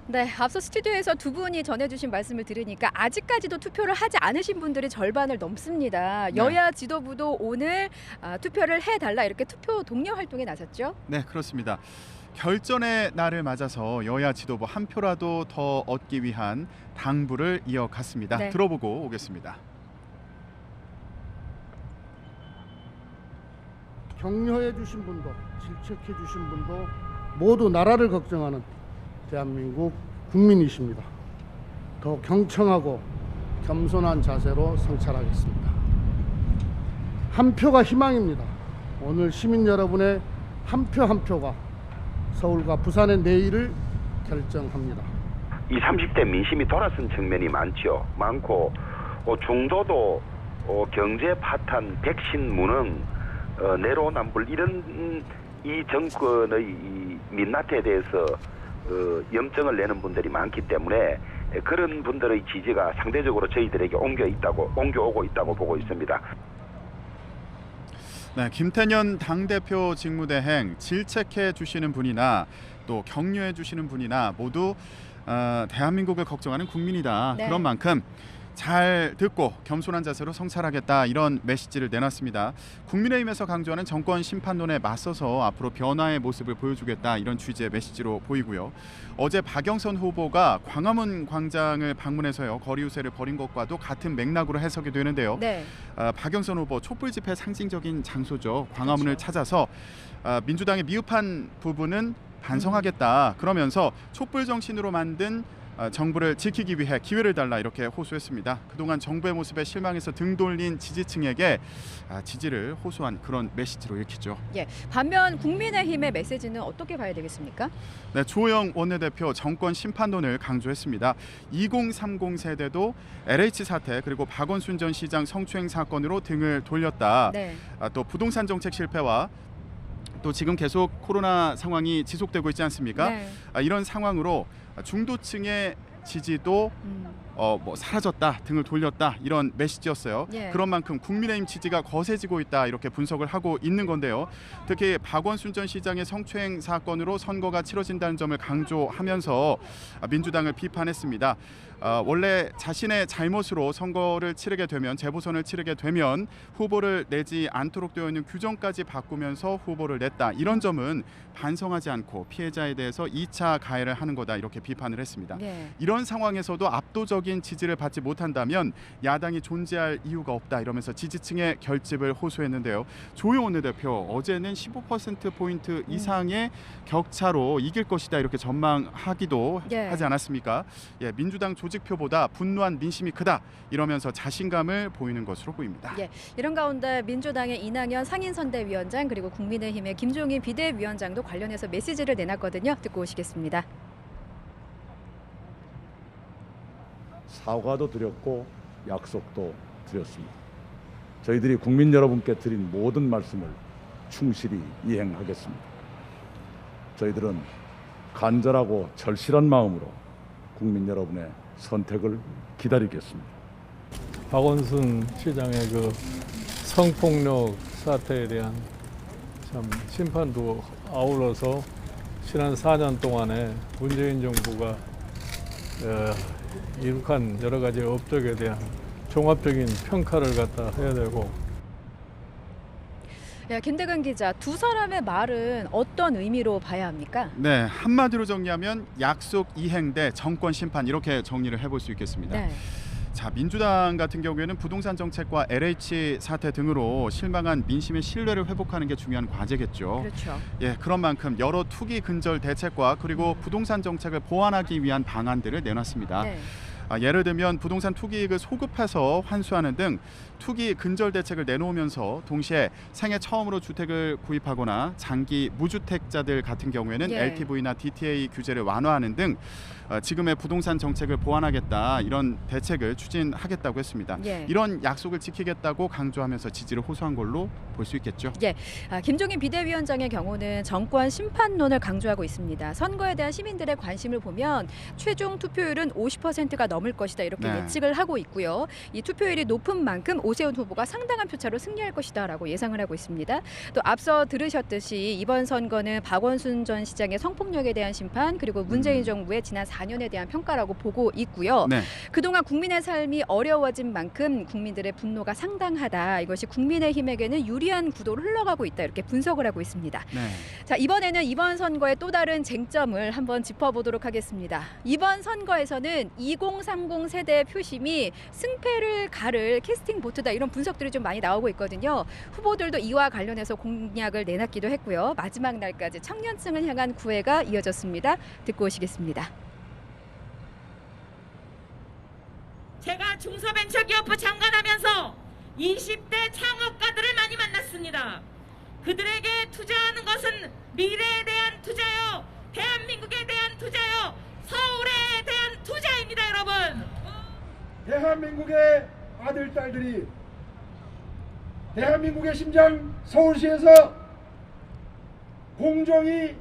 네, 앞서 스튜디오에서 두 분이 전해주신 말씀을 들으니까 아직까지도 투표를 하지 않으신 분들이 절반을 넘습니다. 네. 여야 지도부도 오늘 투표를 해달라 이렇게 투표 독려 활동에 나섰죠. 네, 그렇습니다. 결전의 날을 맞아서 여야 지도부 한 표라도 더 얻기 위한 당부를 이어갔습니다. 네. 들어보고 오겠습니다. 격려해 주신 분도 질책해 주신 분도 모두 나라를 걱정하는 대한민국 국민이십니다. 더 경청하고 겸손한 자세로 성찰하겠습니다. 한 표가 희망입니다. 오늘 시민 여러분의 한 표 한 표가 서울과 부산의 내일을 결정합니다. 이 30대 민심이 돌아선 측면이 많고 중도도 경제 파탄, 백신 무능, 내로남불 이런 이 정권의 이 민낯에 대해서 염증을 내는 분들이 많기 때문에 그런 분들의 지지가 상대적으로 저희들에게 옮겨오고 있다고 보고 있습니다. 네, 김태년 당대표 직무대행 질책해 주시는 분이나 또 격려해 주시는 분이나 모두 대한민국을 걱정하는 국민이다. 네. 그런 만큼 잘 듣고 겸손한 자세로 성찰하겠다 이런 메시지를 내놨습니다. 국민의힘에서 강조하는 정권 심판론에 맞서서 앞으로 변화의 모습을 보여주겠다 이런 취지의 메시지로 보이고요. 어제 박영선 후보가 광화문 광장을 방문해서요 거리 유세를 벌인 것과도 같은 맥락으로 해석이 되는데요. 네. 박영선 후보 촛불 집회 상징적인 장소죠. 광화문을 그렇죠. 찾아서 민주당의 미흡한 부분은 반성하겠다. 그러면서 촛불 정신으로 만든 정부를 지키기 위해 기회를 달라 이렇게 호소했습니다. 그동안 정부의 모습에 실망해서 등 돌린 지지층에게 지지를 호소한 그런 메시지로 읽히죠. 예. 반면 국민의힘의 메시지는 어떻게 봐야 되겠습니까? 네, 조영 원내대표 정권 심판론을 강조했습니다. 2030 세대도 LH 사태 그리고 박원순 전 시장 성추행 사건으로 등을 돌렸다. 네. 또 부동산 정책 실패와 또 지금 계속 코로나 상황이 지속되고 있지 않습니까? 네. 이런 상황으로 중도층의 지지도 사라졌다, 등을 돌렸다 이런 메시지였어요. 예. 그런 만큼 국민의힘 지지가 거세지고 있다 이렇게 분석을 하고 있는 건데요. 특히 박원순 전 시장의 성추행 사건으로 선거가 치러진다는 점을 강조하면서 민주당을 비판했습니다. 원래 자신의 잘못으로 선거를 치르게 되면 재보선을 치르게 되면 후보를 내지 않도록 되어 있는 규정까지 바꾸면서 후보를 냈다. 이런 점은 반성하지 않고 피해자에 대해서 2차 가해를 하는 거다 이렇게 비판을 했습니다. 네. 이런 상황에서도 압도적인 지지를 받지 못한다면 야당이 존재할 이유가 없다 이러면서 지지층의 결집을 호소했는데요. 조영 원내대표 어제는 15%포인트 이상의 격차로 이길 것이다 이렇게 전망하기도 예. 하지 않았습니까? 예, 민주당 조직표보다 분노한 민심이 크다 이러면서 자신감을 보이는 것으로 보입니다. 예, 이런 가운데 민주당의 이낙연 상임선대위원장 그리고 국민의힘의 김종인 비대위원장도 관련해서 메시지를 내놨거든요. 듣고 오시겠습니다. 사과도 드렸고 약속도 드렸습니다. 저희들이 국민 여러분께 드린 모든 말씀을 충실히 이행하겠습니다. 저희들은 간절하고 절실한 마음으로 국민 여러분의 선택을 기다리겠습니다. 박원순 시장의 그 성폭력 사태에 대한 참 심판도 아울러서 지난 4년 동안에 문재인 정부가 이룩한 여러 가지 업적에 대한 종합적인 평가를 갖다 해야 되고. 야, 김대근 기자, 두 사람의 말은 어떤 의미로 봐야 합니까? 네, 한마디로 정리하면 약속 이행 대 정권 심판 이렇게 정리를 해볼 수 있겠습니다. 네. 자, 민주당 같은 경우에는 부동산 정책과 LH 사태 등으로 실망한 민심의 신뢰를 회복하는 게 중요한 과제겠죠. 그렇죠. 예, 그런 만큼 여러 투기 근절 대책과 그리고 부동산 정책을 보완하기 위한 방안들을 내놨습니다. 네. 예를 들면 부동산 투기이익을 소급해서 환수하는 등 투기 근절 대책을 내놓으면서 동시에 생애 처음으로 주택을 구입하거나 장기 무주택자들 같은 경우에는 예. LTV나 DTA 규제를 완화하는 등 지금의 부동산 정책을 보완하겠다 이런 대책을 추진하겠다고 했습니다. 예. 이런 약속을 지키겠다고 강조하면서 지지를 호소한 걸로 볼 수 있겠죠. 예, 김종인 비대위원장의 경우는 정권 심판론을 강조하고 있습니다. 선거에 대한 시민들의 관심을 보면 최종 투표율은 50%가 넘을 것이다 이렇게 네. 예측을 하고 있고요. 이 투표율이 높은 만큼 오세훈 후보가 상당한 표차로 승리할 것이다라고 예상을 하고 있습니다. 또 앞서 들으셨듯이 이번 선거는 박원순 전 시장의 성폭력에 대한 심판 그리고 문재인 정부의 지난 4년에 대한 평가라고 보고 있고요. 네. 그동안 국민의 삶이 어려워진 만큼 국민들의 분노가 상당하다. 이것이 국민의힘에게는 유리한 구도로 흘러가고 있다. 이렇게 분석을 하고 있습니다. 네. 자, 이번에는 이번 선거의 또 다른 쟁점을 한번 짚어보도록 하겠습니다. 이번 선거에서는 2030 세대의 표심이 승패를 가를 캐스팅 보트다. 이런 분석들이 좀 많이 나오고 있거든요. 후보들도 이와 관련해서 공약을 내놨기도 했고요. 마지막 날까지 청년층을 향한 구애가 이어졌습니다. 듣고 오시겠습니다. 제가 중소벤처기업부 장관하면서 20대 창업가들을 많이 만났습니다. 그들에게 투자하는 것은 미래에 대한 투자요, 대한민국에 대한 투자요, 서울에 대한 투자입니다, 여러분. 대한민국의 아들, 딸들이 대한민국의 심장 서울시에서 공정이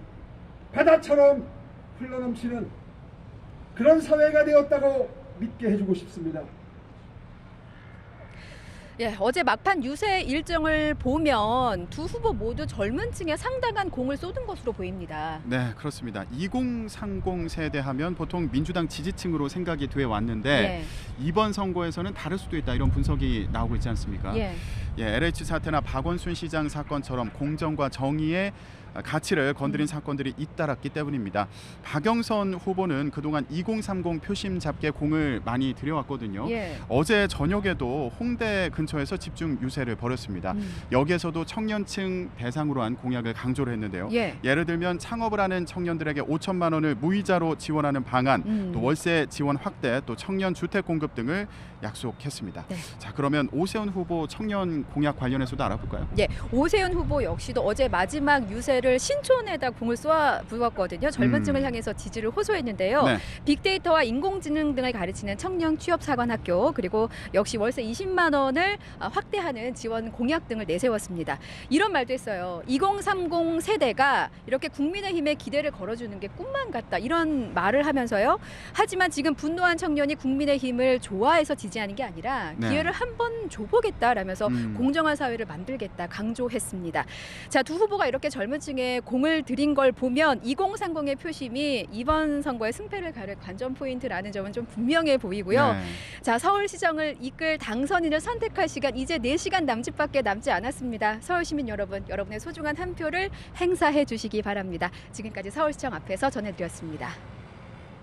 바다처럼 흘러넘치는 그런 사회가 되었다고 믿게 해주고 싶습니다. 예, 어제 막판 유세 일정을 보면 두 후보 모두 젊은 층에 상당한 공을 쏟은 것으로 보입니다. 네, 그렇습니다. 2030 세대 하면 보통 민주당 지지층으로 생각이 돼 왔는데 이번 선거에서는 다를 수도 있다 이런 분석이 나오고 있지 않습니까? 예. LH 사태나 박원순 시장 사건처럼 공정과 정의의 가치를 건드린 사건들이 잇따랐기 때문입니다. 박영선 후보는 그동안 2030 표심 잡기에 공을 많이 들여왔거든요. 예. 어제 저녁에도 홍대 근처에서 집중 유세를 벌였습니다. 여기에서도 청년층 대상으로 한 공약을 강조를 했는데요. 예를 들면 창업을 하는 청년들에게 5천만 원을 무이자로 지원하는 방안, 또 월세 지원 확대, 또 청년 주택 공급 등을 약속했습니다. 네. 자, 그러면 오세훈 후보 청년 공약 관련해서도 알아볼까요? 예, 오세훈 후보 역시도 어제 마지막 유세를 신촌에다 공을 쏘아 부었거든요. 젊은 층을 향해서 지지를 호소했는데요. 네. 빅데이터와 인공지능 등을 가르치는 청년 취업사관학교 그리고 역시 월세 20만 원을 확대하는 지원 공약 등을 내세웠습니다. 이런 말도 했어요. 2030 세대가 이렇게 국민의힘에 기대를 걸어주는 게 꿈만 같다. 이런 말을 하면서요. 하지만 지금 분노한 청년이 국민의힘을 좋아해서 지지하는 게 아니라 기회를 한번 줘보겠다라면서 공정한 사회를 만들겠다 강조했습니다. 자, 두 후보가 이렇게 젊은 층에 공을 들인 걸 보면 2030의 표심이 이번 선거의 승패를 가를 관전 포인트라는 점은 좀 분명해 보이고요. 네. 자, 서울시정을 이끌 당선인을 선택할 시간 이제 4시간 남짓밖에 남지 않았습니다. 서울시민 여러분, 여러분의 소중한 한 표를 행사해 주시기 바랍니다. 지금까지 서울시청 앞에서 전해드렸습니다.